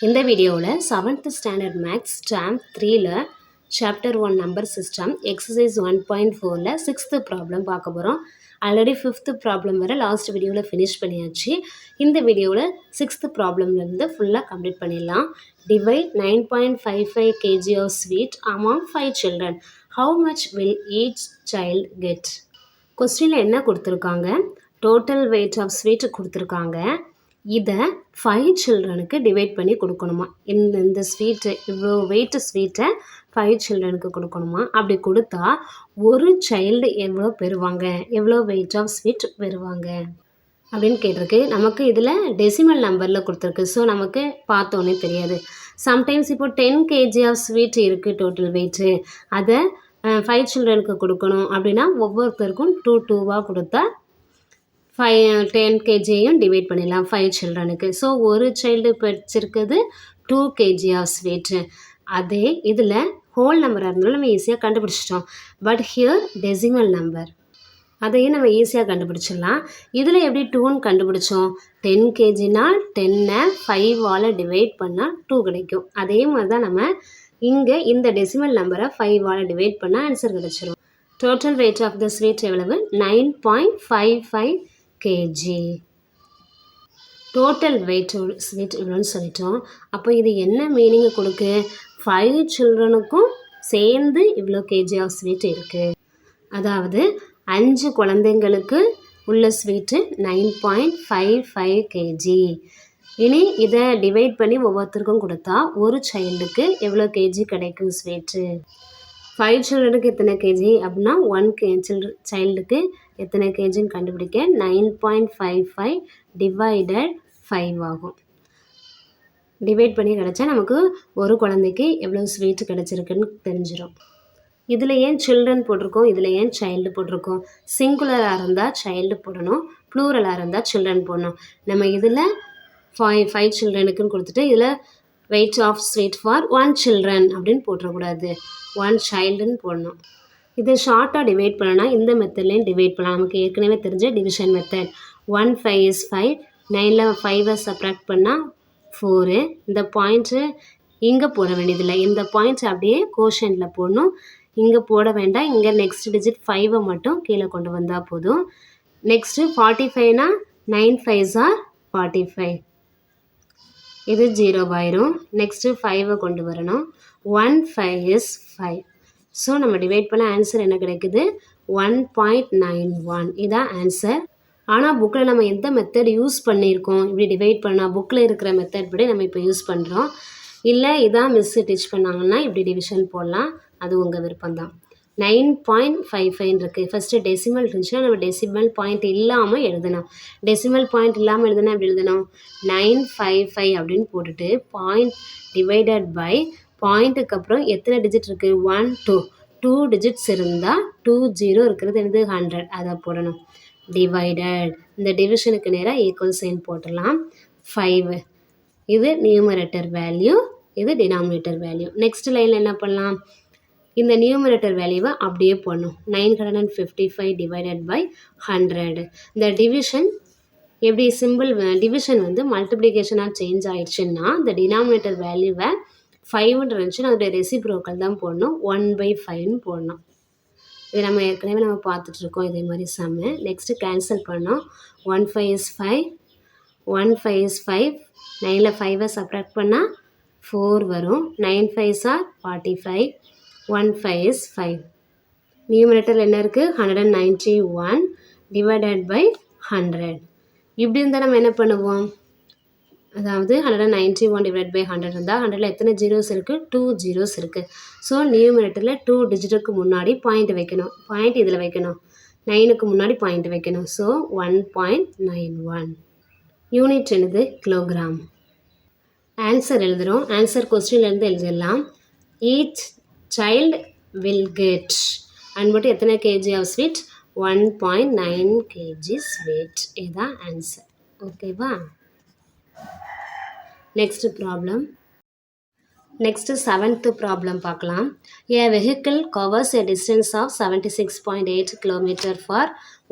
இந்த வீடியோவில் 7th standard maths term 3ல சாப்டர் 1 நம்பர் சிஸ்டம் எக்ஸசைஸ் 1.4ல 6th ப்ராப்ளம் பார்க்க போகிறோம். ஆல்ரெடி 5th ப்ராப்ளம் வரை லாஸ்ட் வீடியோவில் ஃபினிஷ் பண்ணியாச்சு. இந்த வீடியோவில் 6th ப்ராப்ளம்லேருந்து ஃபுல்லாக கம்ப்ளீட் பண்ணிடலாம். Divide 9.55 kg of sweet among 5 children. How much will each child get? கொஸ்டினில் என்ன கொடுத்துருக்காங்க? டோட்டல் வெயிட் ஆஃப் ஸ்வீட் கொடுத்துருக்காங்க. இதை 5 சில்ட்ரனுக்கு டிவைட் பண்ணி கொடுக்கணுமா? இந்த ஸ்வீட்டு இவ்வளோ வெயிட்டு ஸ்வீட்டை 5 சில்ட்ரனுக்கு கொடுக்கணுமா? அப்படி கொடுத்தா ஒரு சைல்டு எவ்வளோ பெறுவாங்க, எவ்வளோ வெயிட் ஆஃப் ஸ்வீட் பெறுவாங்க அப்படின்னு கேட்டிருக்கு. நமக்கு இதில் டெசிமல் நம்பரில் கொடுத்துருக்கு. ஸோ நமக்கு பார்த்தோன்னே தெரியாது. சம்டைம்ஸ் இப்போ 10 kg ஆஃப் ஸ்வீட் இருக்குது டோட்டல் வெயிட்டு, அதை 5 சில்ட்ரனுக்கு கொடுக்கணும் அப்படின்னா ஒவ்வொருத்தருக்கும் 2 கொடுத்தா 10 kgயும் டிவைட் பண்ணிடலாம் 5 சில்ட்ரனுக்கு. ஸோ ஒரு சைல்டு படிச்சிருக்குது 2 kg ஆஃப் ஸ்வீட்டு. அதே இதில் ஹோல் நம்பராக இருந்தாலும் நம்ம ஈஸியாக கண்டுபிடிச்சிட்டோம். பட் ஹியர் டெசிமல் நம்பர், அதையும் நம்ம ஈஸியாக கண்டுபிடிச்சிடலாம். இதில் எப்படி 2ன்னு கண்டுபிடிச்சோம்? 10 kgனால் 10ஐ 5ஆல் டிவைட் பண்ணால் 2 கிடைக்கும். அதே மாதிரி தான் நம்ம இங்கே இந்த டெசிமல் நம்பரை 5ஆல் டிவைட் பண்ணால் ஆன்சர் கிடச்சிரும். Total weight of the sweet எவ்வளவு? 9.55 kg. டோட்டல் வெயிட் ஸ்வீட் இவ்வளோன்னு சொல்லிட்டோம். அப்போ இது என்ன மீனிங்கை கொடுக்கு? 5 சில்ட்ரனுக்கும் சேர்ந்து இவ்வளோ கேஜி ஆஃப் ஸ்வீட் இருக்குது. அதாவது 5 குழந்தைங்களுக்கு உள்ள ஸ்வீட்டு 9.55 kg. இனி இதை டிவைட் பண்ணி ஒவ்வொருத்தருக்கும் கொடுத்தா ஒரு சைல்டுக்கு எவ்வளோ கேஜி கிடைக்கும் ஸ்வீட்டு? 5 சில்ட்ரனுக்கு எத்தனை கேஜி அப்படின்னா 1 சைல்டுக்கு எத்தனை கேஜின்னு கண்டுபிடிக்க 9.55 டிவைடட் 5 ஆகும். டிவைட் பண்ணி கிடச்சா நமக்கு ஒரு குழந்தைக்கு எவ்வளோ ஸ்வீட் கிடச்சிருக்குன்னு தெரிஞ்சிடும். இதில் ஏன் சில்ட்ரன் போட்டிருக்கோம், இதில் ஏன் சைல்டு போட்டிருக்கோம்? சிங்குலராக இருந்தால் சைல்டு போடணும், ப்ளூரலாக இருந்தால் சில்ட்ரன் போடணும். நம்ம இதில் 5 சில்ட்ரனுக்குன்னு கொடுத்துட்டு இதில் weight of sweet for 1 children அப்படின்னு போட்டுறக்கூடாது, 1 சைல்டுன்னு போடணும். இதை ஷார்ட்டாக டிவைட் பண்ணனா இந்த மெத்தட்லேயும் டிவைட் பண்ணலாம். நமக்கு ஏற்கனவே தெரிஞ்ச டிவிஷன் மெத்தட். 1 5 is 5, 9ல் 5ஐ சப்ராக்ட் பண்ணால் 4. இந்த பாயிண்ட்டு இங்கே போட வேண்டியதில்லை, இந்த பாயிண்ட்ஸ் அப்படியே கோஷனில் போடணும், இங்கே போட வேண்டாம். இங்கே நெக்ஸ்ட் டிஜிட் 5ஐ மட்டும் கீழே கொண்டு வந்தால் போதும். நெக்ஸ்ட்டு 45னா 9 5s are 45, இது 0 ஆயிரும். நெக்ஸ்ட்டு 5ஐ கொண்டு வரணும். 1 5 is 5. ஸோ நம்ம டிவைட் பண்ண ஆன்சர் என்ன கிடைக்குது? 1.91. இதான் ஆன்சர். ஆனால் புக்கில் நம்ம எந்த மெத்தட் யூஸ் பண்ணியிருக்கோம் இப்படி டிவைட் பண்ணால்? புக்கில் இருக்கிற மெத்தட் படி நம்ம இப்போ யூஸ் பண்ணுறோம். இல்லை இதான் மிஸ்ஸு டீச் பண்ணாங்கன்னா இப்படி டிவிஷன் போடலாம், அது உங்கள் விருப்பம்தான். 9.55 இருக்குது. ஃபஸ்ட்டு டெசிமல் இருந்துச்சுன்னா நம்ம டெசிமல் பாயிண்ட் இல்லாமல் எழுதணும். டெசிமல் பாயிண்ட் இல்லாமல் எழுதுனா எப்படி எழுதணும்? 955 அப்படின்னு போட்டுட்டு பாயிண்ட் டிவைடட் பை பாயிண்ட்டுக்கு அப்புறம் எத்தனை டிஜிட் இருக்குது? 1 2 டிஜிட்ஸ் இருந்தால் 20 இருக்கிறது என்னது? 100, அதை போடணும். டிவைடட், இந்த டிவிஷனுக்கு நேராக ஈக்குவல் சைன் போட்டுடலாம். 5, இது நியூமரேட்டர் வேல்யூ, இது டினாமினேட்டர் வேல்யூ. நெக்ஸ்ட் லைனில் என்ன பண்ணலாம்? இந்த நியூமரேட்டர் வேல்யூவை அப்படியே போடணும். 955 டிவைடட் பை 100. இந்த டிவிஷன் எப்படி சிம்பிள் டிவிஷன் வந்து மல்டிப்ளிகேஷனாக சேஞ்ச் ஆயிடுச்சுன்னா இந்த டினாமினேட்டர் வேல்யூவை 5ன்னு இருந்துச்சுன்னா அதோடைய ரெசிப்ரோக்கல் தான் போடணும், 1/5ன்னு போடணும். இது நம்ம ஏற்கனவே நம்ம பார்த்துட்ருக்கோம் இதே மாதிரி சம்மு. நெக்ஸ்ட்டு கேன்சல் பண்ணோம். 1 5 is 5, 1 5 is 5, 9ல் 5ஐ சப்ராக்ட் பண்ணால் 4 வரும். 9 5s are 45, 1 5 is 5. நியூமரேட்டரில் என்ன இருக்குது? 191 டிவைடட் பை 100. இப்படி இருந்தால் நம்ம என்ன பண்ணுவோம்? அதாவது 191 டிவைட் பை 100 இருந்தால் 100ல் எத்தனை ஜீரோஸ் இருக்குது? 2 ஜீரோஸ் இருக்குது. ஸோ நியூமரேட்டரில் 2 டிஜிட்டுக்கு முன்னாடி பாயிண்ட் வைக்கணும், பாயிண்ட் இதில் வைக்கணும், 9க்கு முன்னாடி பாயிண்ட் வைக்கணும். ஸோ 1.91. யூனிட் என்னது? கிலோகிராம். ஆன்சர் எழுதுகிறோம். ஆன்சர் கொஸ்டின்லேருந்து எழுதிடலாம். Each child will get and மட்டும் எத்தனை KG of sweet? 1.9 kg sweet. இதுதான் ஆன்சர். ஓகேவா? Next problem. Next 7th problem பார்க்கலாம். A vehicle covers a distance of 76.8 km for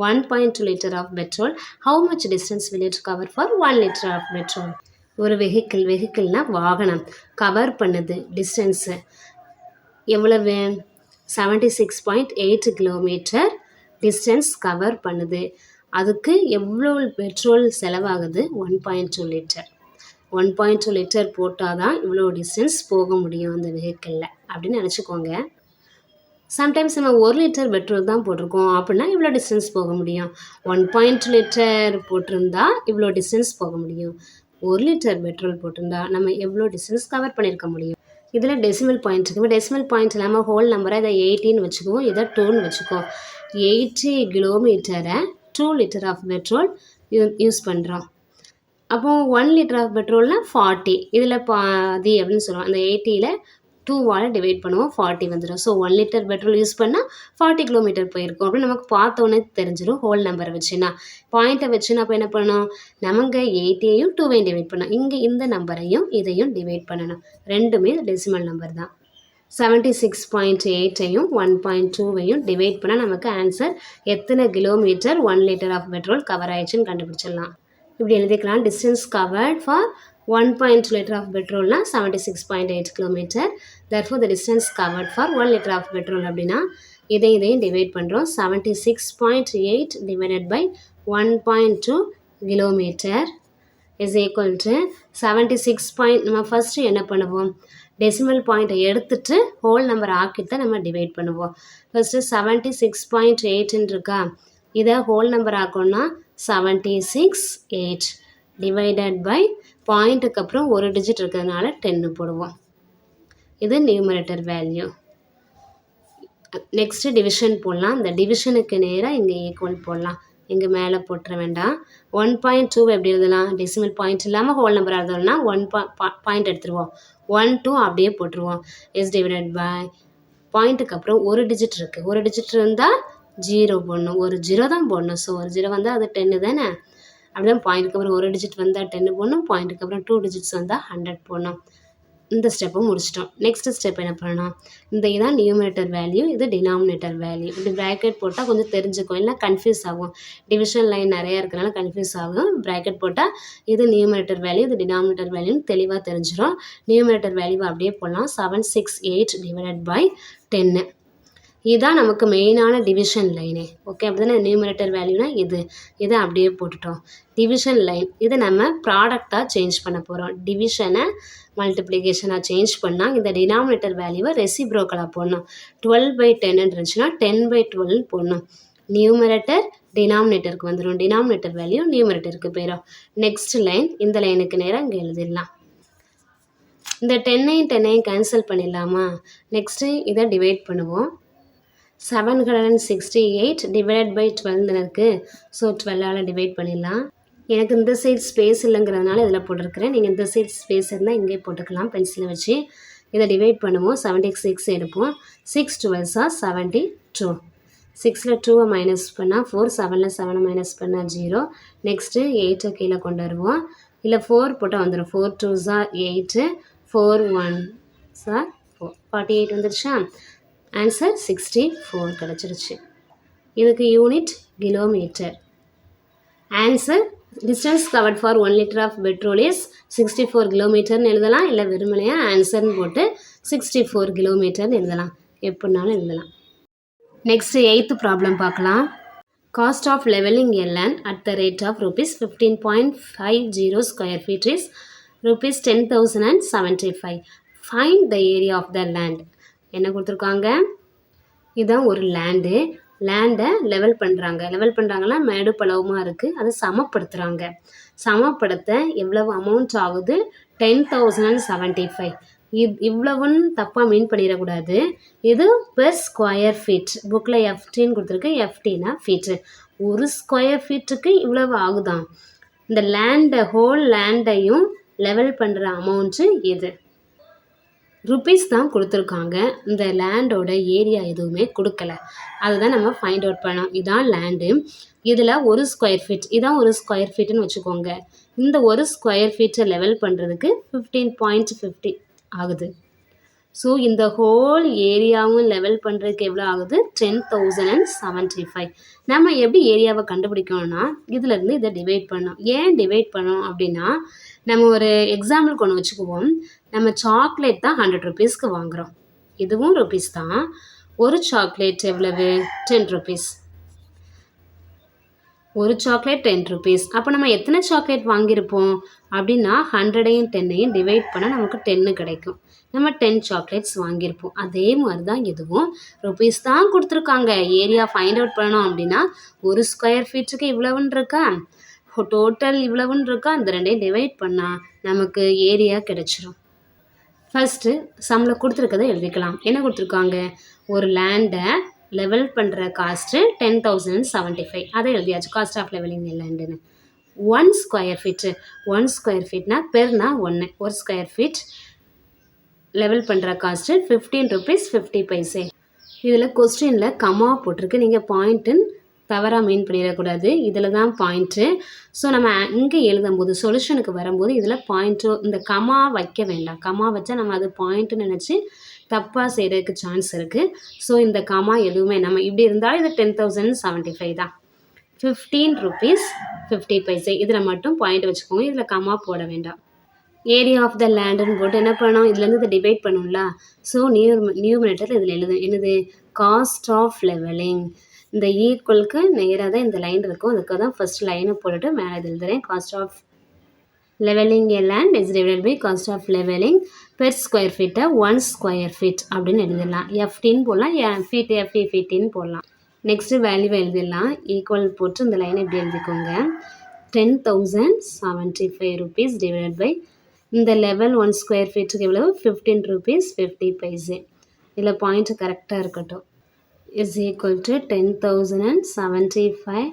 1.2 liter of petrol. How much distance will it cover for 1 liter of petrol? ஒரு வெஹிக்கிள்னால் வாகனம் cover பண்ணுது distance எவ்வளவு 76.8 kilometre distance cover பண்ணுது. அதுக்கு எவ்வளோ petrol செலவாகுது? 1.2 litre. 1.2 litre போட்டால் தான் இவ்வளோ டிஸ்டன்ஸ் போக முடியும் அந்த வெஹிக்கிளில் அப்படின்னு நினச்சிக்கோங்க. சம்டைம்ஸ் நம்ம 1 லிட்டர் பெட்ரோல் தான் போட்டிருக்கோம் அப்படின்னா இவ்வளோ டிஸ்டன்ஸ் போக முடியும். 1.2 லிட்டர் போட்டிருந்தா இவ்வளோ டிஸ்டன்ஸ் போக முடியும். 1 லிட்டர் பெட்ரோல் போட்டிருந்தா நம்ம எவ்வளோ டிஸ்டன்ஸ் கவர் பண்ணியிருக்க முடியும். இதில் டெசிமல் பாயிண்ட் இருக்குது. டெசிமல் பாயிண்ட் இல்லாமல் ஹோல் நம்பரை இதை 80ன்னு வச்சுக்குவோம், இதை 2ன்னு வச்சுக்குவோம். 80 கிலோமீட்டரை 2 லிட்டர் ஆஃப் பெட்ரோல் யூஸ் பண்ணுறோம். அப்போது 1 லிட்டர் ஆஃப் பெட்ரோல்னால் 40, இதில் பாதி அப்படின்னு சொல்லுவோம். அந்த 80ல் 2வால் டிவைட் பண்ணுவோம், 40 வந்துடும். ஸோ 1 லிட்டர் பெட்ரோல் யூஸ் பண்ணால் 40 கிலோமீட்டர் போயிருக்கும் அப்படின்னு நமக்கு பார்த்தோன்னே தெரிஞ்சிடும். ஹோல் நம்பரை வச்சுன்னா பாயிண்ட்டை வச்சுன்னா அப்போ என்ன பண்ணணும், நமக்கு 80யும் 2வையும் டிவைட் பண்ணணும். இங்கே இந்த நம்பரையும் இதையும் டிவைட் பண்ணணும். ரெண்டுமே டெசிமல் நம்பர் தான். 76.8ஐயும் 1.2வையும் டிவைட் பண்ணால் நமக்கு ஆன்சர் எத்தனை kilometre 1 litre of petrol cover ஆயிடுச்சுன்னு கண்டுபிடிச்சிடலாம். இப்படி எழுதிக்கலாம். Distance covered for 1.2 litre of பெட்ரோல்னா 76.8 kilometre. therefore the distance covered for 1 litre of petrol அப்படின்னா இதையும் டிவைட் பண்ணுறோம். 76.8 divided by 1.2 kilometre is equal to 76. நம்ம ஃபஸ்ட்டு என்ன பண்ணுவோம், டெசிமல் பாயிண்ட்டை எடுத்துட்டு ஹோல் நம்பர் ஆக்கிட்டு நம்ம டிவைட் பண்ணுவோம். ஃபஸ்ட்டு 76.8 இருக்கா, இதை ஹோல் நம்பர் ஆக்கணும்னா 76.8 டிவைடட் பை பாயிண்ட்டுக்கு அப்புறம் ஒரு டிஜிட் இருக்கிறதுனால 10 போடுவோம். இது நியூமரேட்டர் வேல்யூ. நெக்ஸ்ட்டு டிவிஷன் போடலாம். இந்த டிவிஷனுக்கு நேராக இங்கே ஈக்குவல் போடலாம். இங்கே மேலே போட்டுற வேண்டாம். 1.2 எப்படி எழுதலாம், டெசிமல் பாயிண்ட் இல்லாமல் ஹோல் நம்பர் எழுதணும்னா 1 பாயிண்ட் எடுத்துருவோம், 1 2 அப்படியே போட்டுருவோம். இஸ் டிவைடட் பை பாயிண்ட்டுக்கு அப்புறம் ஒரு டிஜிட் இருக்குது, ஒரு டிஜிட் இருந்தால் 0 போடணும், ஒரு 0 தான் போடணும். ஸோ ஒரு 0 வந்தால் அது 10 தானே. அப்படிதான் பாயிண்ட்டுக்கு அப்புறம் ஒரு டிஜிட் வந்தால் 10 போடணும், பாயிண்ட்டுக்கு அப்புறம் 2 டிஜிட்ஸ் வந்தால் 100 போடணும். இந்த ஸ்டெப்பும் முடிச்சிட்டோம். நெக்ஸ்ட் ஸ்டெப் என்ன பண்ணணும், இந்த இதான் நியூமரேட்டர் வேல்யூ, இது டினாமினேட்டர் வேல்யூ. இப்படி ப்ராக்கெட் போட்டால் கொஞ்சம் தெரிஞ்சுக்கும், இல்லை கன்ஃபியூஸ் ஆகும். டிவிஷன் லைன் நிறையா இருக்கிறனால கன்ஃபியூஸ் ஆகும். ப்ராக்கெட் போட்டால் இது நியூமரேட்டர் வேல்யூ, இது டினாமினேட்டர் வேல்யூன்னு தெளிவாக தெரிஞ்சிடும். நியூமரேட்டர் வேல்யூ அப்படியே போடலாம். 768 டிவைடட் பை 10. இதுதான் நமக்கு மெயினான டிவிஷன் லைனே. ஓகே, அப்படி தானே. நியூமரேட்டர் வேல்யூனா இதை அப்படியே போட்டுட்டோம். டிவிஷன் லைன் இது நம்ம ப்ராடக்டாக சேஞ்ச் பண்ண போகிறோம். டிவிஷனை மல்டிப்ளிகேஷனாக சேஞ்ச் பண்ணால் இந்த டினாமினேட்டர் வேல்யூவை ரெசிப்ரோக்கலாக போடணும். 12/10 இருந்துச்சுன்னா 10/12 போடணும். நியூமரேட்டர் டினாமினேட்டருக்கு வந்துடும், டினாமினேட்டர் வேல்யூ நியூமரேட்டருக்கு போயிடும். நெக்ஸ்ட் லைன் இந்த லைனுக்கு நேராக இங்கே எழுதிடலாம். இந்த 10ஐயும் கேன்சல் பண்ணிடலாமா. நெக்ஸ்ட்டு இதை டிவைட் பண்ணுவோம். 768 டிவைட் பை 12 இருக்குது. ஸோ 12ஆல் டிவைட் பண்ணிடலாம். எனக்கு இந்த சைட் ஸ்பேஸ் இல்லைங்கிறதுனால இதில் போட்டிருக்கிறேன். நீங்கள் இந்த சைட் ஸ்பேஸ் இருந்தால் இங்கே போட்டுக்கலாம் பென்சிலை வச்சு. இதை டிவைட் பண்ணுவோம். 76 எடுப்போம். 6 12s are 72. 6ல் 2 மைனஸ் பண்ணால் 4, 7ல் 7 மைனஸ் பண்ணால் 0. நெக்ஸ்ட்டு 8 கீழே கொண்டு வருவோம். இல்லை 4 போட்டால் வந்துடும். 4 2s are 8, 4 1s are 4, 48 வந்துடுச்சா. ஆன்சர் 64 கிடச்சிருச்சு. இதுக்கு unit kilometre. Answer distance covered for 1 litre of petrol is 64 கிலோமீட்டர்னு எழுதலாம். இல்லை வெறுமனையாக ஆன்சர்னு போட்டு 64 கிலோமீட்டர்னு எழுதலாம். எப்படினாலும் எழுதலாம். நெக்ஸ்ட் 8th ப்ராப்ளம் பார்க்கலாம். Cost of levelling a land at the rate of ₹15.50 square feet is ₹10,075. Find the area of the land. என்ன கொடுத்துருக்காங்க, இதுதான் ஒரு லேண்டை லெவல் பண்ணுறாங்கன்னா மேடு பலவமாக இருக்குது, அதை சமப்படுத்துகிறாங்க. சமப்படுத்த எவ்வளவு அமௌண்ட் ஆகுது, 10,075. இவ்வளவுன்னு தப்பாக மீன் பண்ணிடக்கூடாது. இது பெர் ஸ்கொயர் ஃபீட். புக்கில் எஃப்டின்னு கொடுத்துருக்கு. எஃப்டினா ஃபீட்டு. ஒரு ஸ்கொயர் ஃபீட்டுக்கு இவ்வளவு ஆகுதான். இந்த ஹோல் லேண்டையும் லெவல் பண்ணுற அமௌண்ட்டு இது. ருபீஸ் தான் கொடுத்துருக்காங்க. இந்த லேண்டோட ஏரியா எதுவுமே கொடுக்கல. அதுதான் நம்ம ஃபைண்ட் அவுட் பண்ணோம். இதான் லேண்டு. இதில் ஒரு ஸ்கொயர் ஃபீட், இதான் ஒரு ஸ்கொயர் ஃபீட்டுன்னு வச்சுக்கோங்க. இந்த ஒரு ஸ்கொயர் ஃபீட்டை லெவல் பண்ணுறதுக்கு 15.50 ஆகுது. ஸோ இந்த ஹோல் ஏரியாவும் லெவல் பண்ணுறதுக்கு எவ்வளோ ஆகுது 10,075. நம்ம எப்படி ஏரியாவை கண்டுபிடிக்கணும்னா இதுலேருந்து இதை டிவைட் பண்ணோம். ஏன் டிவைட் பண்ணோம் அப்படின்னா நம்ம ஒரு எக்ஸாம்பிளுக்கு ஒன்று வச்சுக்குவோம். நம்ம சாக்லேட் தான் 100 ருபீஸ்க்கு வாங்குகிறோம். இதுவும் ருபீஸ் தான். ஒரு சாக்லேட் எவ்வளவு 10 ருபீஸ். ஒரு சாக்லேட் 10 ருபீஸ். அப்போ நம்ம எத்தனை சாக்லேட் வாங்கியிருப்போம் அப்படின்னா 100ஐயும் 10ஐயும் டிவைட் பண்ணால் நமக்கு 10 கிடைக்கும். நம்ம 10 சாக்லேட்ஸ் வாங்கியிருப்போம். அதே மாதிரி தான் இதுவும் ருபீஸ் தான் கொடுத்துருக்காங்க. ஏரியா ஃபைண்ட் அவுட் பண்ணோம் அப்படின்னா ஒரு ஸ்கொயர் ஃபீட்டுக்கு இவ்வளவுன்னு இருக்கா, டோட்டல் இவ்வளவுன்னு இருக்கா, இந்த ரெண்டையும் டிவைட் பண்ணால் நமக்கு ஏரியா கிடைச்சிரும். ஃபஸ்ட்டு சம்மில் கொடுத்துருக்கதை எழுதிக்கலாம். என்ன கொடுத்துருக்காங்க, ஒரு லேண்டை லெவல் பண்ணுற காஸ்ட்டு 10,075. அதை எழுதியாச்சு, காஸ்ட் ஆஃப் லெவலிங் லேண்டுன்னு. 1 ஸ்கொயர் ஃபீட்டு, 1 ஸ்கொயர் ஃபீட்னா பெர்னா 1, ஒரு ஸ்கொயர் ஃபீட் லெவல் பண்ணுற காஸ்ட்டு 15 ருபீஸ் 50 பைசே. இதில் கொஸ்டினில் கமா போட்டிருக்கு, நீங்கள் பாயிண்ட்டுன்னு தவறாக மீன் பண்ணிடக்கூடாது. இதில் தான் பாயிண்ட்டு. ஸோ நம்ம இங்கே எழுதும்போது சொல்யூஷனுக்கு வரும்போது இதில் பாயிண்ட்டு இந்த கமா வைக்க வேண்டாம். கமா வச்சா நம்ம அது பாயிண்ட்டுன்னு நினச்சி தப்பாக செய்கிறதுக்கு சான்ஸ் இருக்குது. ஸோ இந்த கமா எதுவுமே நம்ம இப்படி இருந்தாலும் இது 10,075 தான். 15 ருபீஸ் 50 பைசே இதில் மட்டும் பாயிண்ட் வச்சுக்கோங்க. இதில் கமா போட வேண்டாம். ஏரியா ஆஃப் த லேண்டுன்னு போட்டு என்ன பண்ணோம், இதுலேருந்து இதை டிவைட் பண்ணும்ல. ஸோ நியூமரேட்டர் இதில் எழுதும். என்னது, காஸ்ட் ஆஃப் லெவலிங். இந்த ஈக்குவலுக்கு நேராக தான் இந்த லைன் இருக்கும். அதுக்காக தான் ஃபர்ஸ்ட் லைனை போட்டுட்டு மேலே எழுதுறேன். Cost of levelling a land is divided by cost of levelling per square ஃபீட்டை 1 ஸ்கொயர் ஃபீட் அப்படின்னு எழுதிடலாம். எஃப்டின்னு போடலாம், ஃபீட் எஃப்இ ஃபீட்டின்னு போடலாம். நெக்ஸ்ட்டு வேல்யூவை எழுதிடலாம். ஈக்குவல் போட்டு இந்த லைனை இப்படி எழுதிக்கோங்க. 10,075 ருபீஸ் டிவைடட் பை இந்த லெவல் 1 ஸ்கொயர் ஃபீட்டுக்கு எவ்வளவு 15 ருபீஸ் 50 பைசே. இதில் பாயிண்ட்டு கரெக்டாக இருக்கட்டும். is equal to 10,075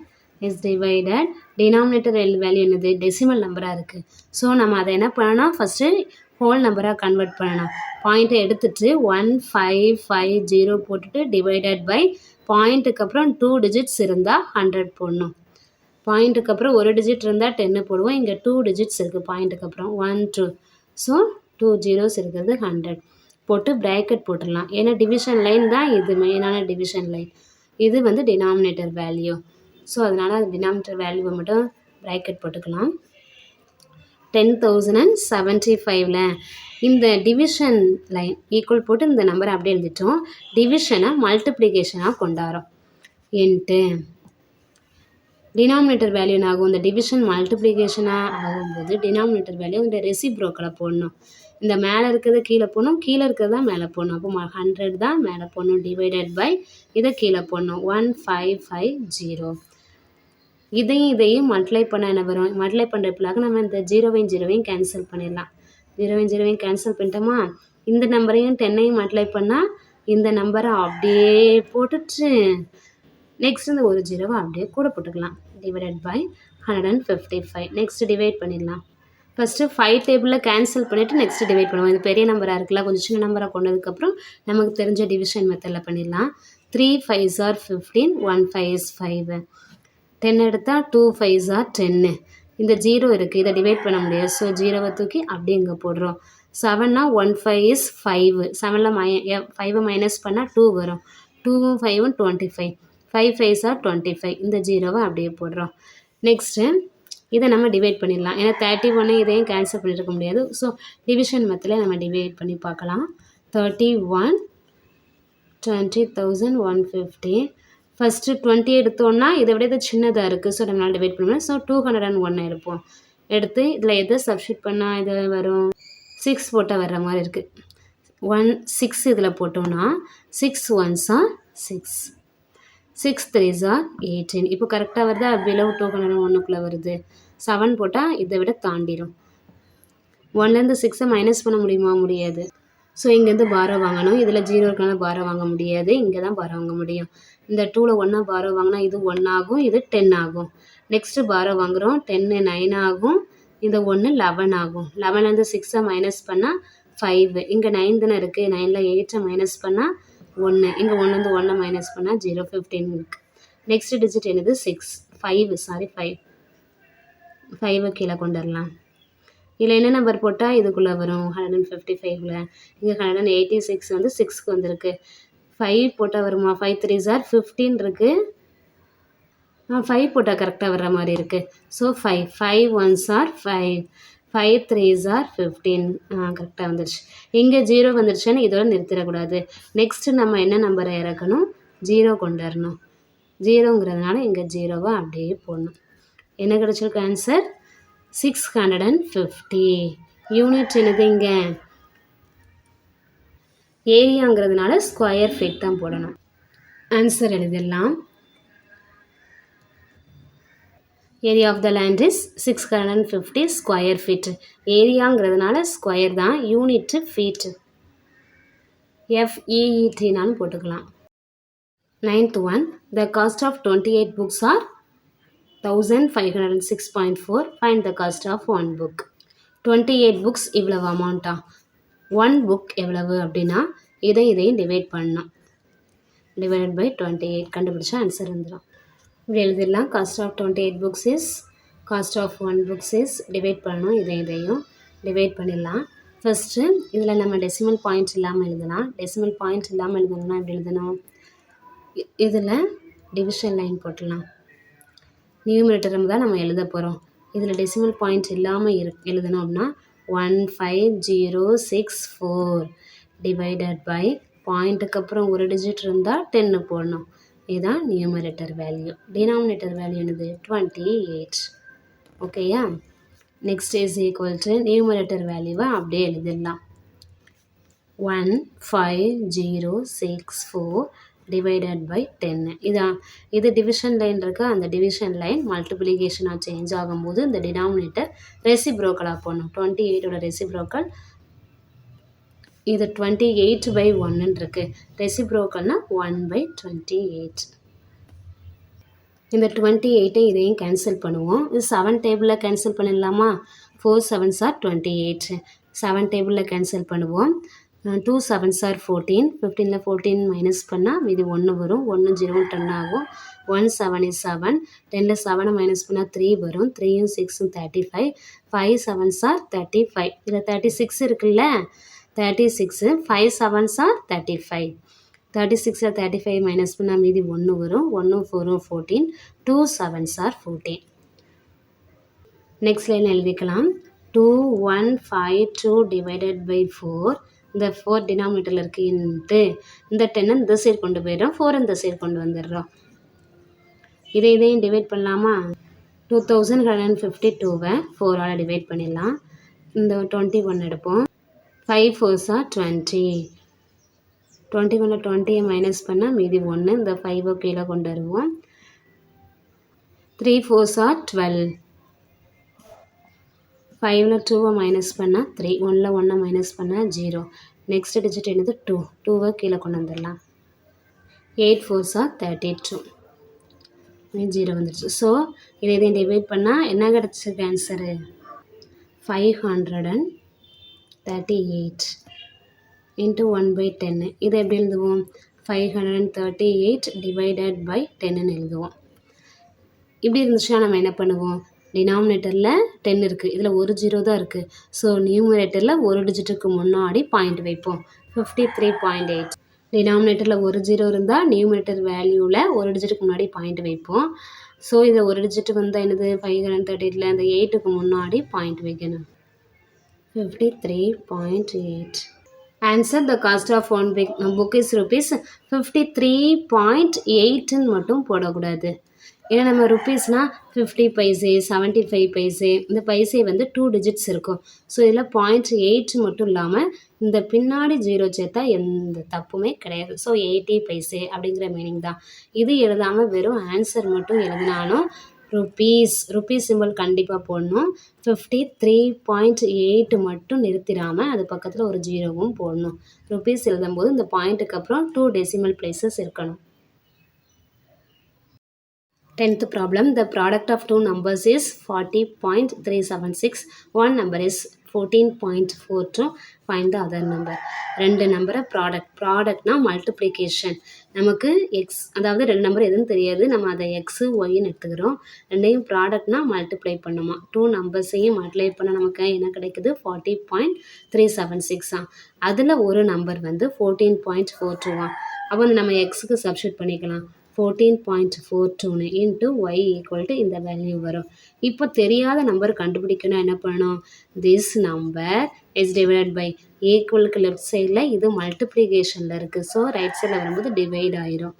is divided. denominator value என்னது, டெசிமல் நம்பராக இருக்குது. ஸோ நம்ம அதை என்ன பண்ணணும், ஃபஸ்ட்டு ஹோல் நம்பராக கன்வெர்ட் பண்ணணும். பாயிண்ட்டை எடுத்துகிட்டு 1550 போட்டுட்டு டிவைடட் பை பாயிண்ட்டுக்கு அப்புறம் 2 டிஜிட்ஸ் இருந்தால் 100 போடணும். பாயிண்ட்டுக்கு அப்புறம் ஒரு டிஜிட் இருந்தால் 10 போடுவோம். இங்கே 2 டிஜிட்ஸ் இருக்குது பாயிண்ட்டுக்கு அப்புறம் 1 2. ஸோ 2 ஜீரோஸ் இருக்கிறது 100 போட்டு ப்ராக்கெட் போட்டுடலாம். ஏன்னா டிவிஷன் லைன் தான் இது, மெயினான டிவிஷன் லைன். இது வந்து டினாமினேட்டர் வேல்யூ. ஸோ அதனால் டினாமினேட்டர் வேல்யூவை மட்டும் ப்ராக்கெட் போட்டுக்கலாம். 10,075ல் இந்த டிவிஷன் லைன் ஈக்குவல் போட்டு இந்த நம்பரை அப்படியே எழுதிட்டோம். டிவிஷனை மல்டிப்ளிகேஷனாக கொண்டாடுறோம். இன்ட்டு டினாமினேட்டர் வேல்யூ ஆகும். இந்த டிவிஷன் மல்டிப்ளிகேஷனாக ஆகும்போது டினாமினேட்டர் வேல்யூ இந்த ரெசிப்ரோக்கலை போடணும். இந்த மேலே இருக்கிறது கீழே போடணும், கீழே இருக்கிறது தான் மேலே போடணும். அப்போ 100 தான் மேலே போடணும். டிவைடட் பை இதை கீழே போடணும். 1550. இதையும் மல்டிப்ளை பண்ண என்ன வரும், மல்டிப்ளை பண்ணுறதுக்காக நம்ம இந்த ஜீரோவையும் கேன்சல் பண்ணிடலாம். ஜீரோவையும் கேன்சல் பண்ணிட்டோமா, இந்த நம்பரையும் 10ஐயும் மல்டிப்ளை பண்ணால் இந்த நம்பரை அப்படியே போட்டுட்டு நெக்ஸ்ட் இந்த ஒரு ஜீரோவை அப்படியே கூட போட்டுக்கலாம். Divided by 155. நெக்ஸ்ட் டிவைட் பண்ணிடலாம். ஃபஸ்ட்டு 5 டேபிளில் கேன்சல் பண்ணிவிட்டு நெக்ஸ்ட்டு டிவைட் பண்ணுவோம். இது பெரிய நம்பராக இருக்குல்ல, கொஞ்சம் சின்ன நம்பராக கொண்டதுக்கப்புறம் நமக்கு தெரிஞ்ச டிவிஷன் மெத்தடில் பண்ணிடலாம். 3 5s are 15, 1 5 is 5. 10 எடுத்தால் 2 5s are 10. இந்த ஜீரோ இருக்குது, இதை டிவைட் பண்ண முடியாது. ஸோ ஜீரோவை தூக்கி அப்படியே இங்கே போடுறோம். 7னா 1 5 is 5. 7ல் 5 மைனஸ் பண்ணால் 2 வரும். 2ம் 5ம் 25. 5 5s are 25. இந்த ஜீரோவை அப்படியே போடுறோம். நெக்ஸ்ட்டு இதை நம்ம டிவைட் பண்ணிடலாம். ஏன்னா 31 இதையும் கேன்சல் பண்ணியிருக்க முடியாது. ஸோ டிவிஷன் மெத்தடில் நம்ம டிவைட் பண்ணி பார்க்கலாம். 31 20,150. ஃபஸ்ட்டு 20 எடுத்தோன்னா இதை விட இது சின்னதாக இருக்குது. ஸோ நம்மளால் டிவைட் பண்ணுவோம். ஸோ 201 எடுப்போம். எடுத்து இதில் எதை சப்ஸ்டியூட் பண்ணால் இது வரும், 6 போட்டால் வர்ற மாதிரி இருக்குது. 6 இதில் போட்டோம்னா 6 1s are 6, 6 3s are 18. இப்போ கரெக்டாக வருதா, பிலோ 201க்குள்ளே வருது. 7 போட்டால் இதை விட தாண்டிடும். 1லேருந்து 6 மைனஸ் பண்ண முடியுமா, முடியாது. ஸோ இங்கேருந்து பாரோ வாங்கணும். இதில் ஜீரோ இருக்கனால பாரோ வாங்க முடியாது, இங்கே தான் பாரோ வாங்க முடியும். இந்த 2ல் 1 பாரோ வாங்கினா இது 1 ஆகும், இது 10 ஆகும். நெக்ஸ்ட்டு பாரோ வாங்குகிறோம். 10 9 ஆகும், இந்த 1 11 ஆகும். 11லேருந்து 6 மைனஸ் பண்ணால் 5. இங்கே 9 தானே இருக்குது, 9ல் 8 மைனஸ் பண்ணால் 1. இங்கே 1லேருந்து 1 மைனஸ் பண்ணால் 0, 15 இருக்குது. நெக்ஸ்ட் டிஜிட் என்னது 6 5 5 5 கீழே கொண்டு வரலாம். இதில் என்ன நம்பர் போட்டால் இதுக்குள்ளே வரும் 155ல். இங்கே 186 வந்து 6க்கு வந்திருக்கு. 5 போட்டால் வருமா? 5 3s are 15 இருக்குது. 5 போட்டால் கரெக்டாக வர்ற மாதிரி இருக்குது. So 5 1s are 5, 5 3s are 15. கரெக்டாக வந்துடுச்சு. இங்கே 0 வந்துடுச்சுன்னு இதோட நிறுத்திடக்கூடாது. நெக்ஸ்ட்டு நம்ம என்ன நம்பரை இறக்கணும்? 0 கொண்டு வரணும். 0ங்கிறதுனால இங்கே 0வை அப்படியே போடணும். என்ன கிடச்சிருக்கு ஆன்சர்? 650. யூனிட் என்னது இங்கே? ஏரியாங்கிறதுனால ஸ்கொயர் ஃபீட் தான் போடணும். ஆன்சர் எழுதிடலாம். Area of the land is 650 square feet. ஏரியாங்கிறதுனால ஸ்கொயர் தான், யூனிட்டு ஃபீட்டு. FEETனாலும் போட்டுக்கலாம். 9th one, the cost of 28 books are 1506.4. Find the cost of one book. 28 books இவ்வளவு அமௌண்ட்டா? 1 book எவ்வளவு அப்படின்னா இதையும் டிவைட் பண்ணணும். டிவைட் பை 28 கண்டுபிடிச்சா ஆன்சர் வந்துடும். இப்படி எழுதிடலாம். Cost of 28 books is cost of 1 books is divide பண்ணணும். இதையும் டிவைட் பண்ணிடலாம். ஃபஸ்ட்டு இதில் நம்ம டெசிமல் பாயிண்ட் இல்லாமல் எழுதலாம். டெசிமல் பாயிண்ட் இல்லாமல் எழுதணும்னா எப்படி எழுதணும்? இதில் டிவிஷன் லைன் போட்டுடலாம். நியூமரேட்டர் தான் நம்ம எழுத போகிறோம். இதில் டெசிமல் பாயிண்ட் இல்லாமல் எழுதணும் அப்படின்னா 15064 டிவைடட் பை பாயிண்ட்டுக்கு அப்புறம் ஒரு டிஜிட் இருந்தால் 10 போடணும். இதுதான் நியூமரேட்டர் வேல்யூ. டினாமினேட்டர் வேல்யூ என்னது? 28. ஓகேயா? Next is equal to numerator வேல்யூவை அப்படியே எழுதிடலாம். 15064 டிவைடட் பை 10. இது டிவிஷன் லைன் இருக்குது. அந்த டிவிஷன் லைன் மல்டிப்ளிகேஷனாக சேஞ்ச் ஆகும்போது இந்த டினாமினேட்டர் ரெசிப்ரோக்கலாக போடணும். 28ஓட ரெசிப்ரோக்கல் இது 28/1 இருக்குது. ரெசிப்ரோக்கல்னா 1/28. இந்த 28 இதையும் கேன்சல் பண்ணுவோம். இது 7 டேபிளில் கேன்சல் பண்ணிடலாமா? 4 7s are 28. 7 டேபிளில் கேன்சல் பண்ணுவோம். 2 7s are 14. 15ல் 14 மைனஸ் பண்ணால் மீதி 1 வரும். 1 0 10 ஆகும். 1 7 is 7. 10ல் 7 மைனஸ் பண்ணால் 3 வரும். 3யும் 6ம் 35. 5 7s are 35. இதில் 36 இருக்குல்ல, 36. 5 7s are 35. 36ல் 35 மைனஸ் பண்ணால் மீதி 1 வரும். 1 4 14. 2 7s are 14. நெக்ஸ்ட் லைன் எழுதிக்கலாம். 2152 டிவைடட் பை 4. இந்த 4 டினாமினேட்டரில் இருக்குது. இந்த 10 இந்த சைடு கொண்டு போயிடும். 4 இந்த சைடு கொண்டு வந்துடுறோம். இதையும் டிவைட் பண்ணலாமா? 2152வை 4ஆல் டிவைட் பண்ணிடலாம். இந்த 21 எடுப்போம். 5 4s are 20. 21ல் 20 மைனஸ் பண்ணால் மீதி 1. இந்த 5 கீழே கொண்டு வருவோம். 3 4s are 12. 5ல் 2 மைனஸ் பண்ணால் 3. 1ல் 1 மைனஸ் பண்ணால் 0. நெக்ஸ்ட் டிஜிட் என்னது? 2. 2வை கீழே கொண்டு வந்துடலாம். 8 4s are 32. 0 வந்துடுச்சு. ஸோ இதையும் டிவைட் பண்ணால் என்ன கிடச்சிருக்கு ஆன்சரு? 538 இன்ட்டு 1/10. இதை எப்படி எழுதுவோம்? 538 டிவைடட் பை 10ன்னு எழுதுவோம். இப்படி இருந்துச்சுன்னா நம்ம என்ன பண்ணுவோம்? டினாமினேட்டரில் 10 இருக்குது. இதில் ஒரு 0 தான் இருக்குது. ஸோ நியூமரேட்டரில் ஒரு டிஜிட்டுக்கு முன்னாடி பாயிண்ட் வைப்போம். 53.8. டினாமினேட்டரில் ஒரு 0 இருந்தால் நியூமரேட்டர் வேல்யூவில் ஒரு டிஜிட்டுக்கு முன்னாடி பாயிண்ட் வைப்போம். ஸோ இதில் ஒரு டிஜிட்டு வந்தால் என்னது? 538ல் அந்த 8க்கு முன்னாடி பாயிண்ட் வைக்கணும். 53.8. Answer the cost of one book is rupees 53.8ன்னு மட்டும் போடக்கூடாது. ஏன்னா நம்ம ருப்பீஸ்னால் 50 பைசே 75 பைசே இந்த பைசே வந்து 2 டிஜிட்ஸ் இருக்கும். ஸோ இதில் 0.8 மட்டும் இல்லாமல் இந்த பின்னாடி 0 சேர்த்தா எந்த தப்புமே கிடையாது. ஸோ 80 பைசே அப்படிங்கிற மீனிங் தான். இது எழுதாமல் வெறும் ஆன்சர் மட்டும் எழுதினாலும் ருப்பீஸ் சிம்பிள் கண்டிப்பாக போடணும். 53.8 மட்டும் நிறுத்திடாமல் அது பக்கத்தில் ஒரு 0வும் போடணும். ருப்பீஸ் எழுதும்போது இந்த பாயிண்ட்டுக்கு அப்புறம் 2 டெசிமல் பிளேசஸ் இருக்கணும். 10th problem, the product of two numbers is 40.376. One number is 14.42 find the other number. ரெண்டு நம்பரை ப்ராடக்ட்னா மல்டிப்ளிகேஷன். நமக்கு எக்ஸ், அதாவது ரெண்டு நம்பர் எதுன்னு தெரியாது, நம்ம அதை எக்ஸு ஒய்ன்னு எடுத்துக்கிறோம். ரெண்டையும் ப்ராடக்ட்னா மல்டிப்ளை பண்ணுமா, டூ நம்பர்ஸையும் மல்டிப்ளை பண்ண நமக்கு என்ன கிடைக்குது, 40.376. அதில் ஒரு நம்பர் வந்து 14.42. அப்போ நம்ம எக்ஸுக்கு சப்ஸ்டியூட் பண்ணிக்கலாம். 14.42 இன்ட்டு ஒய் ஈக்குவல் டு இந்த வேல்யூ வரும். இப்போ தெரியாத நம்பர் கண்டுபிடிக்கணும், என்ன பண்ணணும், this number is divide by, ஈக்குவலுக்கு லெஃப்ட் சைடில் இது மல்டிப்ளிகேஷனில் இருக்குது, ஸோ ரைட் சைடில் வரும்போது டிவைட் ஆயிரும்.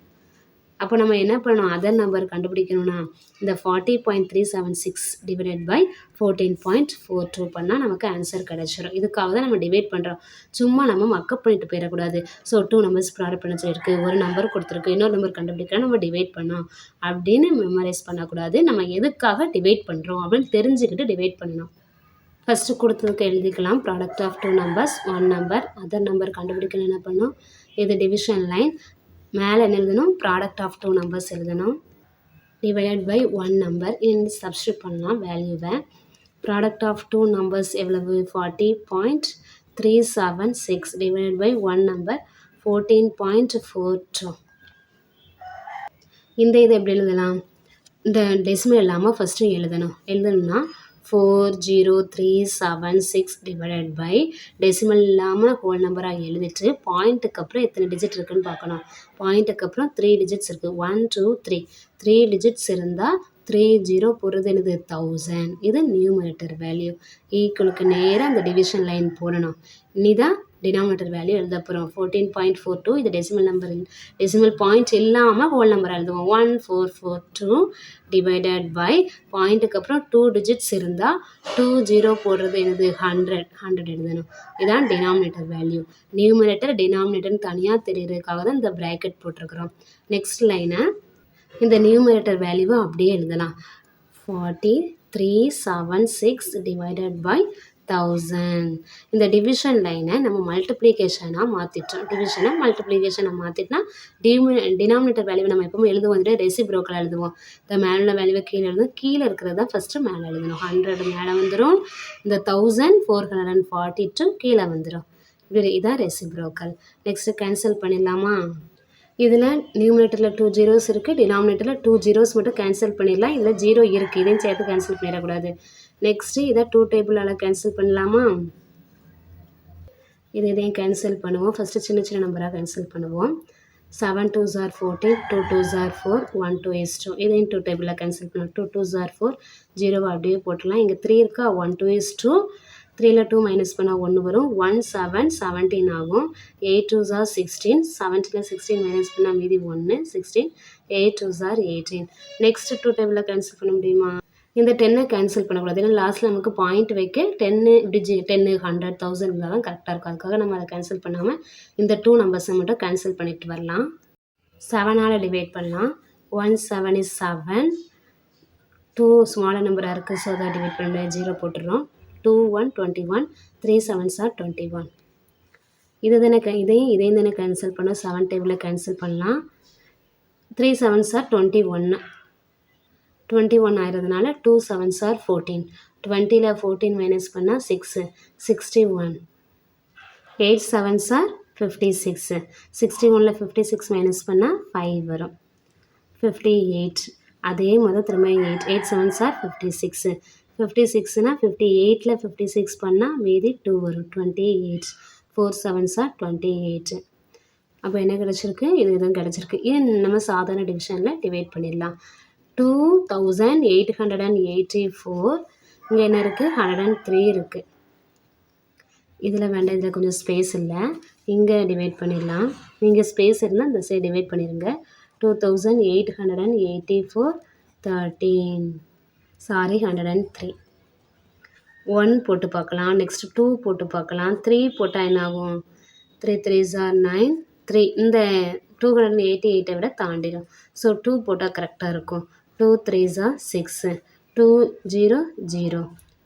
அப்போ நம்ம என்ன பண்ணணும், அதர் நம்பர் கண்டுபிடிக்கணும்னா இந்த 40.376 டிவைடட் பை 14.42 பண்ணால் நமக்கு ஆன்சர் கிடச்சிரும். இதுக்காக தான் நம்ம டிவைட் பண்ணுறோம். சும்மா நம்ம மக்கப் பண்ணிட்டு போயிடக்கூடாது. ஸோ 2 நம்பர்ஸ் ப்ராடக்ட் பண்ண சொல்லியிருக்கு, ஒரு நம்பர் கொடுத்துருக்கு, இன்னொரு நம்பர் கண்டுபிடிக்கலாம், நம்ம டிவைட் பண்ணோம் அப்படின்னு மெமரைஸ் பண்ணக்கூடாது. நம்ம எதுக்காக டிவைட் பண்ணுறோம் அப்படின்னு தெரிஞ்சுக்கிட்டு டிவைட் பண்ணணும். ஃபஸ்ட்டு கொடுத்ததுக்கு எழுதிக்கலாம், product of two numbers, one number, other number கண்டுபிடிக்கணும். என்ன பண்ணணும், இது டிவிஷன் லைன், மேலே என்ன எழுதணும், ப்ராடக்ட் ஆஃப் டூ நம்பர்ஸ் எழுதணும், divided by one number, substitute பண்ணலாம் வேல்யூவை. ப்ராடக்ட் ஆஃப் டூ நம்பர்ஸ் எவ்வளவு, 40.376 டிவைடட் பை ஒன் நம்பர் 14.42. இந்த இது எப்படி எழுதலாம், இந்த டெசிமல் இல்லாமல் ஃபஸ்ட்டு எழுதணும்னா 40376 டிவைடட் பை டெசிமல் இல்லாமல் ஹோல் நம்பராக எழுதிட்டு பாயிண்ட்டுக்கு அப்புறம் எத்தனை டிஜிட் இருக்குன்னு பார்க்கணும். பாயிண்ட்டுக்கு அப்புறம் 3 டிஜிட்ஸ் இருக்குது, 1 2 3 டிஜிட்ஸ் இருந்தால் 30 போடுறது என்னது 1000. இது நியூமரேட்டர் வேல்யூ. ஈக்குவலுக்கு நேராக அந்த டிவிஷன் லைன் போடணும். இனிதான் டினாமினேட்டர் வேல்யூ எழுத போகிறோம். 14.42 இது டெசிமல் நம்பர், டெசிமல் பாயிண்ட் இல்லாமல் ஹோல் நம்பர் எழுதுவோம். 1442 டிவைடட் பை பாயிண்ட்டுக்கு அப்புறம் 2 டிஜிட்ஸ் இருந்தால் 20 போடுறது என்னது 100 எழுதணும். இதான் டினாமினேட்டர் வேல்யூ. நியூமரேட்டர் டினாமினேட்டர்னு தனியாக தெரியறதுக்காக தான் இந்த ப்ராக்கெட் போட்டிருக்கிறோம். நெக்ஸ்ட் லைனை இந்த நியூமரேட்டர் வேல்யூவை அப்படியே எழுதலாம். 4376 டிவைடட் பை 1000. இந்த டிவிஷன் லைனை நம்ம மல்டிப்ளிகேஷனாக மாற்றிட்டோம். டிவிஷனை மல்டிப்ளிகேஷனை மாற்றிட்டோம்னா டினாமினேட்டர் வேல்யூவை நம்ம எப்பவுமே எழுதுவோம், வந்துட்டு ரெசிப்ரோக்கல் எழுதுவோம். இந்த மேலே வேல்யூவை கீழே எழுதுவோம், கீழே இருக்கிறதா ஃபஸ்ட்டு மேலே எழுதணும். 100 மேலே வந்துடும், இந்த 1442 கீழே வந்துடும். இதான் ரெசிப்ரோக்கல். நெக்ஸ்ட்டு கேன்சல் பண்ணிடலாமா. இதில் நியூமினேட்டரில் 2 zeros இருக்குது, டினாமினேட்டரில் 2 zeros மட்டும் கேன்சல் பண்ணிடலாம். இதில் 0 இருக்குது, இதையும் சேர்த்து கேன்சல் பண்ணிடக்கூடாது. நெக்ஸ்ட்டு இதை 2 டேபிளால் கேன்சல் பண்ணலாமா. இதையும் கேன்சல் பண்ணுவோம். ஃபஸ்ட்டு சின்ன சின்ன நம்பராக கேன்சல் பண்ணுவோம். 7 2s are 14, 2 2s are 4, 1 2 is 2. இதையும் 2 டேபிளில் கேன்சல் பண்ணுவோம். 2 2s are 4, 0 அப்படியே போட்டலாம். இங்கே 3 இருக்கா, 1 2 is 2, 3ல் 2 மைனஸ் பண்ணால் 1 வரும், 1 7 17 ஆகும். 8 2s are 16, 17ல் 16 மைனஸ் பண்ணால் மீதி 1 16, 8 2s are 18. நெக்ஸ்ட் 2 டேபிளில் கேன்சல் பண்ண முடியுமா. இந்த 10 கேன்சல் பண்ணக்கூடாது, ஏன்னா லாஸ்ட்டில் நமக்கு பாயிண்ட் வைக்க 10 இப்படி 10 100 1000 தான் கரெக்டாக இருக்கும். அதுக்காக நம்ம அதை கேன்சல் பண்ணாமல் இந்த 2 நம்பர்ஸை மட்டும் கேன்சல் பண்ணிட்டு வரலாம். 7ஆல் டிவைட் பண்ணலாம். 1 7 is 7, 2 ஸ்மாலர் நம்பராக இருக்குது, ஸோ அதை டிவைட் பண்ண முடியாது, 0 போட்டுடுறோம். 2 1 21, 3 7s are 21. இதையும் தானே கேன்சல் பண்ணோம். 7 டேபிளில் கேன்சல் பண்ணலாம். 3 7s are 21 ஆயிரதுனால 2 7s are 14. 20ல் 14 minus பண்ணால் 6 61. 8 7s are 56. 61ல் 56 மைனஸ் பண்ணால் 5 வரும், 58. அதே மாதிரி திரும்ப 8 7s are 56. 56னா 58ல் 56 பண்ணால் மீதி 2 வரும், 28. 4 7s are 28. அப்போ என்ன கிடச்சிருக்கு, இதுதான் கிடச்சிருக்கு. இது நம்ம சாதாரண டிவிஷனில் டிவைட் பண்ணிடலாம். 2884. இங்கே என்ன இருக்குது, 103 இருக்குது. இதில் வேண்டாம், இதில் கொஞ்சம் ஸ்பேஸ் இல்லை, இங்கே டிவைட் பண்ணிடலாம். இங்கே ஸ்பேஸ் இருந்தால் இந்த சைடு டிவைட் பண்ணிடுங்க. 2884 13, சாரி 103. 1 போட்டு பார்க்கலாம். நெக்ஸ்ட் 2 போட்டு பார்க்கலாம். 3 போட்டால் என்ன ஆகும், 3 3s are 9, 3 இந்த 288 விட தாண்டிடும். ஸோ 2 போட்டால் கரெக்டாக இருக்கும். 2 3s are 6, 2 0 0,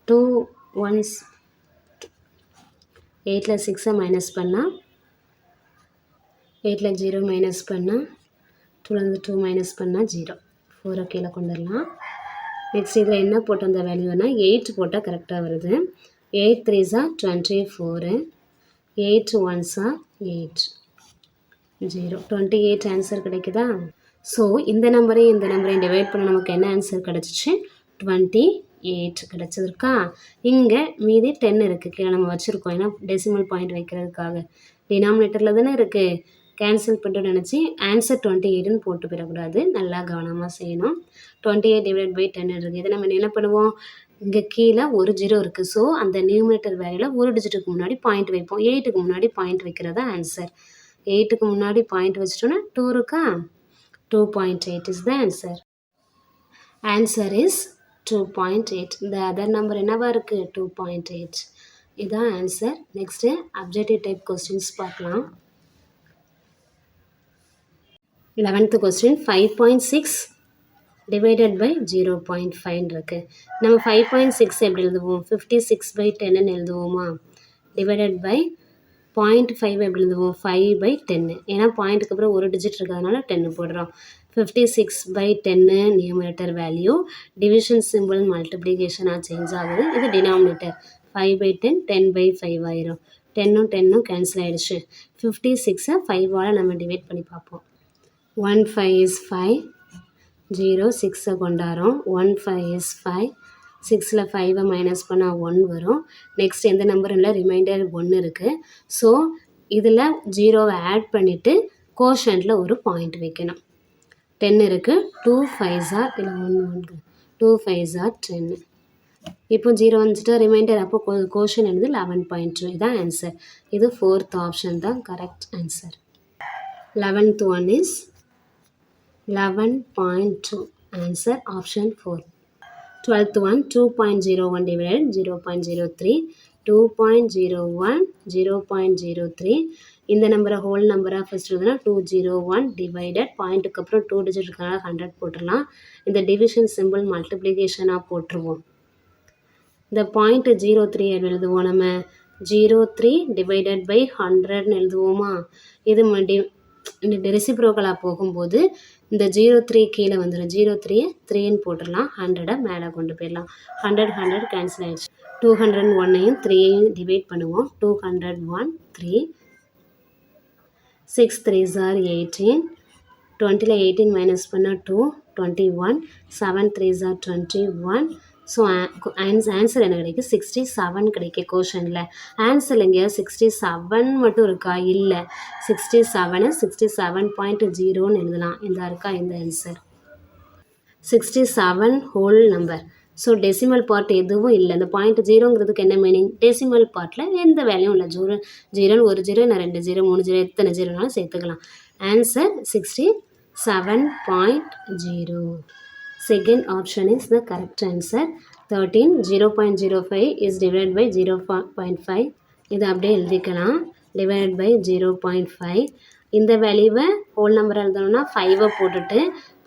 2 1s 8ல் 6 மைனஸ் பண்ணால் 8ல் 0 மைனஸ் பண்ணால் 2லேருந்து 2 மைனஸ் பண்ணால் 0, 4 கீழே கொண்டு வரலாம். நெக்ஸ்ட் இதில் என்ன போட்ட அந்த வேல்யூனா 8 போட்டால் கரெக்டாக வருது. 8 3s are 24, 8 1s are 8, 0, 28 answer கிடைக்குதா? ஸோ இந்த நம்பரையும் டிவைட் பண்ண நமக்கு என்ன ஆன்சர் கிடச்சிச்சு? 28 கிடச்சிருக்கா? இங்கே மீதி 10 இருக்குது கீழே நம்ம வச்சுருக்கோம், ஏன்னா டெசிமல் பாயிண்ட் வைக்கிறதுக்காக. டினாமினேட்டரில் தானே இருக்குது, கேன்சல் பண்ணிட்டு நினச்சி ஆன்சர் 28ன்னு போட்டு போயிடக்கூடாது, நல்லா கவனமாக செய்யணும். 28 டிவைட் பை 10 இருக்குது. இதை நம்ம என்ன பண்ணுவோம், இங்கே கீழே ஒரு 0 இருக்குது. ஸோ அந்த நியூமரேட்டர் வேல்யூவில் ஒரு டிஜிட்டுக்கு முன்னாடி பாயிண்ட் வைப்போம். 8க்கு முன்னாடி பாயிண்ட் வைக்கிறது தான் ஆன்சர். 8க்கு முன்னாடி பாயிண்ட் வச்சிட்டோன்னா 2 இருக்கா? 2.8 is the answer. Answer is 2.8. The other number என்னவா இருக்கு? 2.8. இதான் answer. Next objective type questions பார்க்கலாம். 11th கொஸ்டின் 5.6 டிவைடட் பை 0.5 இருக்கு. நம்ம 5.6 எப்படி எழுதுவோம்? 56/10 எழுதுவோமா? டிவைடட் பை 0.5 எப்படி எழுதுவோம்? 5/10. ஏன்னா பாயிண்ட்டுக்கு அப்புறம் ஒரு டிஜிட் இருக்கிறதுனால 10 போடுறோம். 56/10 நியூமரேட்டர் வேல்யூ, டிவிஷன் சிம்பிள் மல்டிப்ளிகேஷனாக சேஞ்ச் ஆகுது. இது டினாமினேட்டர் 5/10 10/5 ஆயிரும். 10ம் 10ம் கேன்சல் ஆகிடுச்சு. 56 5ஆல் நம்ம டிவைட் பண்ணி பார்ப்போம். 1 5 is 5, 0 6 கொண்டாரோம். 1 5 is 5, 6ல் 5 மைனஸ் பண்ணால் 1 வரும். நெக்ஸ்ட் எந்த நம்பரும் இல்லை, ரிமைண்டர் 1 இருக்குது. ஸோ இதில் 0வை ஆட் பண்ணிவிட்டு கோஷன்ட்டில் ஒரு பாயிண்ட் வைக்கணும். 10 இருக்குது. 2 5s are இல்லை 1 2 5s are 10. இப்போ 0 வந்துட்டு ரிமைண்டர், அப்போ கோஷன் எழுது 11.2. இதான் ஆன்சர். இது 4th ஆப்ஷன் தான் correct answer. 11th one is 11.2. Answer option 4. 12th one 2.01 divided 0.03, 2.01 0.03. இந்த நம்பரை ஹோல் நம்பராக ஃபஸ்ட் எழுதுனா 201 டிவைடட், பாயிண்ட்டுக்கு அப்புறம் 2 டிஜிட் இருக்கனால 100 போட்டுடலாம். இந்த டிவிஷன் சிம்பிள் மல்டிப்ளிகேஷனாக போட்டுருவோம். இந்த பாயிண்ட் 03 எழுதுவோம். நம்ம 03 டிவைடட் பை 100ன்னு எழுதுவோமா? இது ரெசிப்ரோக்கலாக போகும்போது இந்த 03 கீழே வந்துடும். 03 3ன்னு போட்டுடலாம். 100 மேலே கொண்டு போயிடலாம். 100 கேன்சல் ஆகிடுச்சு. 201ஐயும் 3ஐயும் டிவைட் பண்ணுவோம். 201 3, 6 3s are 18, 20ல் 18 மைனஸ் பண்ணால் 2, 21, 7 3s are 21. ஸோ ஆன்சர் என்ன கிடைக்கும்? 67 கிடைக்கும் கோஷனில். ஆன்சர் இங்கே 67 மட்டும் இருக்கா? இல்லை, 67 67.0ன்னு எழுதலாம். இந்த இருக்கா இந்த answer 67 whole number. So decimal part எதுவும் இல்லை. இந்த பாயிண்ட் 0ங்கிறதுக்கு என்ன மீனிங்? டெசிமல் பார்ட்டில் எந்த வேல்யூவும் இல்லை. 0ன்னு ஒரு 0, நான் 2 0 3 0 எத்தனை 0னாலும் சேர்த்துக்கலாம். Answer 67.0. Second option is the correct answer. 13 0.05 is divided by 0.5. இது அப்படியே எழுதிக்கலாம். Divide by 0.5. இந்த வேல்யூவை ஹோல் நம்பர் எழுதணும்னா 5 போட்டுட்டு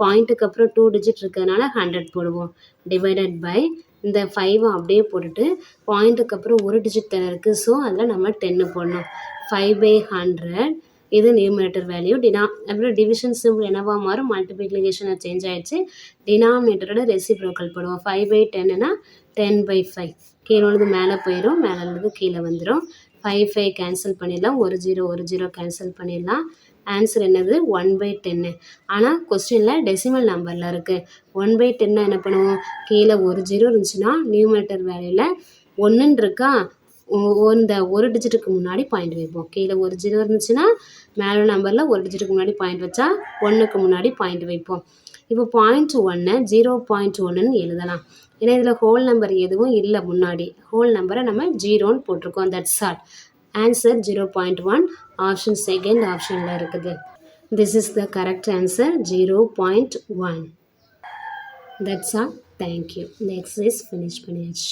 பாயிண்ட்டுக்கு அப்புறம் 2 டிஜிட் இருக்கிறதுனால 100 போடுவோம். டிவைடட் பை இந்த 5 அப்படியே போட்டுட்டு பாயிண்ட்டுக்கு அப்புறம் ஒரு டிஜிட் தானே இருக்குது. ஸோ அதில் நம்ம 10 போடணும். 5/100 இது நியூமரேட்டர் வேல்யூ. அப்புறம் டிவிஷன் சிம்பிள் என்னவா மாறும்? மல்டிப்ளிகேஷனாக சேஞ்ச் ஆகிடுச்சு. டினாமினேட்டரோட ரெசிப்ரோக்கல் போடுவோம். 5/10னா 10/5. கீழே உள்ளது மேலே போயிடும், மேலே உள்ளது கீழே வந்துடும். 5 5 கேன்சல் பண்ணிடலாம். ஒரு 0 கேன்சல் பண்ணிடலாம். ஆன்சர் என்னது? 1/10. ஆனால் கொஸ்டினில் டெசிமல் நம்பரில் இருக்குது. 1/10 என்ன பண்ணுவோம்? கீழே ஒரு 0 இருந்துச்சுன்னா நியூமரேட்டர் வேல்யூவில் 1ன்னு இருக்கா, இந்த ஒரு டிஜிட்டுக்கு முன்னாடி பாயிண்ட் வைப்போம். கீழே ஒரு 0 இருந்துச்சுன்னா மேலே நம்பரில் ஒரு டிஜிட்டுக்கு முன்னாடி பாயிண்ட் வச்சா 1க்கு முன்னாடி பாயிண்ட் வைப்போம். இப்போ 0.1 0.1ன்னு எழுதலாம். ஏன்னா இதில் ஹோல் நம்பர் எதுவும் இல்லை. முன்னாடி ஹோல் நம்பரை நம்ம 0ன்னு போட்டிருக்கோம். That's all. Answer 0.1 option second ஆப்ஷனில் இருக்குது. This is the correct answer 0.1. That's all. Thank you. இந்த எக்ஸசைஸ் ஃபினிஷ் பண்ணியாச்சு.